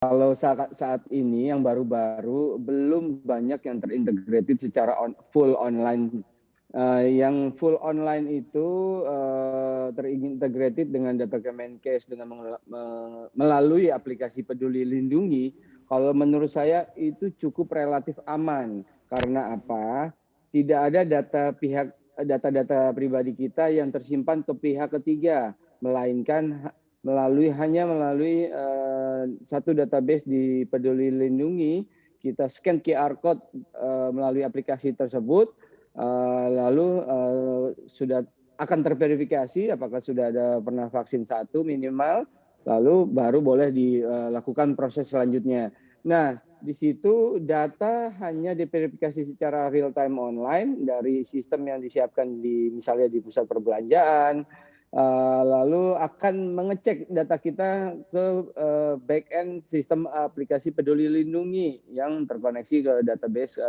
Kalau saat ini yang baru-baru belum banyak yang terintegrated secara full online. Yang full online itu terintegrated dengan data Kemenkes dengan melalui aplikasi Peduli Lindungi. Kalau menurut saya itu cukup relatif aman. Karena apa? Tidak ada data-data pribadi kita yang tersimpan ke pihak ketiga, melainkan hanya melalui satu database di Peduli Lindungi. Kita scan QR code melalui aplikasi tersebut, lalu sudah akan terverifikasi apakah sudah ada pernah vaksin satu minimal, lalu baru boleh dilakukan proses selanjutnya. Nah, di situ data hanya diverifikasi secara real time online dari sistem yang disiapkan misalnya di pusat perbelanjaan, lalu akan mengecek data kita ke back end sistem aplikasi Peduli Lindungi yang terkoneksi ke database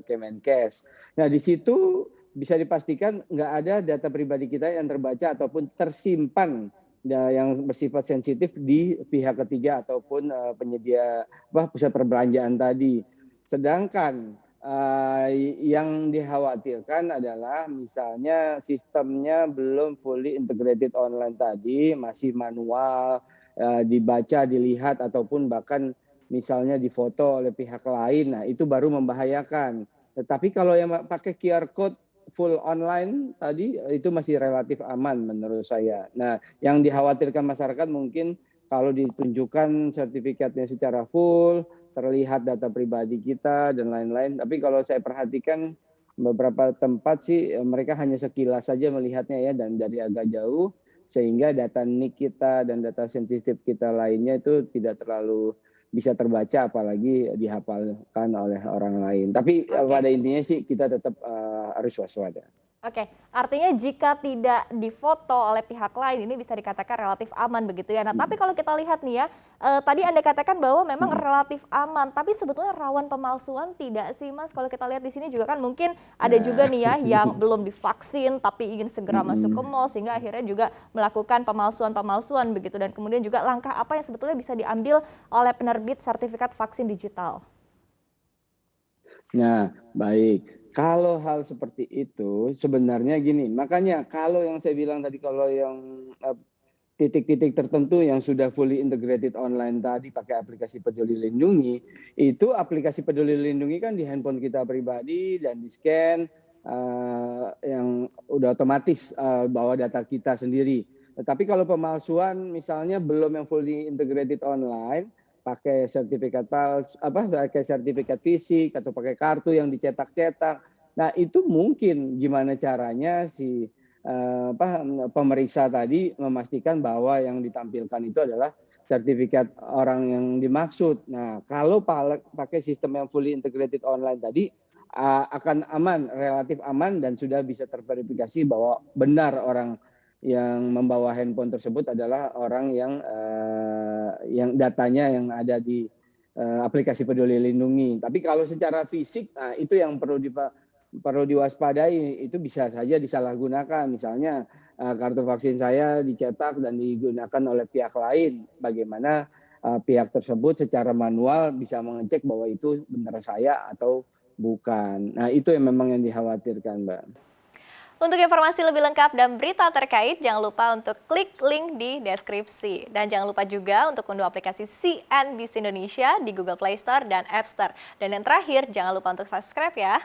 Kemenkes. Nah, di situ bisa dipastikan nggak ada data pribadi kita yang terbaca ataupun tersimpan yang bersifat sensitif di pihak ketiga ataupun penyedia pusat perbelanjaan tadi. Sedangkan yang dikhawatirkan adalah misalnya sistemnya belum fully integrated online tadi, masih manual, dibaca, dilihat, ataupun bahkan misalnya difoto oleh pihak lain, nah itu baru membahayakan. Tetapi kalau yang pakai QR code full online tadi, itu masih relatif aman menurut saya. Nah, yang dikhawatirkan masyarakat mungkin kalau ditunjukkan sertifikatnya secara full, terlihat data pribadi kita dan lain-lain. Tapi kalau saya perhatikan beberapa tempat sih mereka hanya sekilas saja melihatnya ya dan dari agak jauh, sehingga data NIK kita dan data sensitif kita lainnya itu tidak terlalu bisa terbaca apalagi dihafalkan oleh orang lain. Tapi Oke. pada intinya sih kita tetap harus waspada. Oke, artinya jika tidak difoto oleh pihak lain ini bisa dikatakan relatif aman begitu ya. Nah, tapi kalau kita lihat nih ya, tadi Anda katakan bahwa memang relatif aman, tapi sebetulnya rawan pemalsuan tidak sih Mas? Kalau kita lihat di sini juga kan mungkin ada juga Nah, nih ya yang belum divaksin tapi ingin segera masuk ke mm-mm. mall sehingga akhirnya juga melakukan pemalsuan-pemalsuan begitu. Dan kemudian juga langkah apa yang sebetulnya bisa diambil oleh penerbit sertifikat vaksin digital? Nah, baik. Kalau hal seperti itu sebenarnya gini, makanya kalau yang saya bilang tadi kalau yang titik-titik tertentu yang sudah fully integrated online tadi pakai aplikasi Peduli Lindungi, itu aplikasi Peduli Lindungi kan di handphone kita pribadi dan di-scan yang udah otomatis bawa data kita sendiri. Tetapi kalau pemalsuan misalnya belum yang fully integrated online, pakai sertifikat pakai sertifikat fisik atau pakai kartu yang dicetak-cetak. Nah, itu mungkin gimana caranya si pemeriksa tadi memastikan bahwa yang ditampilkan itu adalah sertifikat orang yang dimaksud. Nah, kalau pakai sistem yang fully integrated online tadi akan aman, relatif aman dan sudah bisa terverifikasi bahwa benar orang yang membawa handphone tersebut adalah orang yang datanya yang ada di aplikasi Peduli Lindungi. Tapi kalau secara fisik, nah itu yang perlu diwaspadai, itu bisa saja disalahgunakan. Misalnya kartu vaksin saya dicetak dan digunakan oleh pihak lain. Bagaimana pihak tersebut secara manual bisa mengecek bahwa itu benar saya atau bukan. Nah, itu yang memang yang dikhawatirkan, Mbak. Untuk informasi lebih lengkap dan berita terkait, jangan lupa untuk klik link di deskripsi. Dan jangan lupa juga untuk unduh aplikasi CNBC Indonesia di Google Play Store dan App Store. Dan yang terakhir, jangan lupa untuk subscribe ya.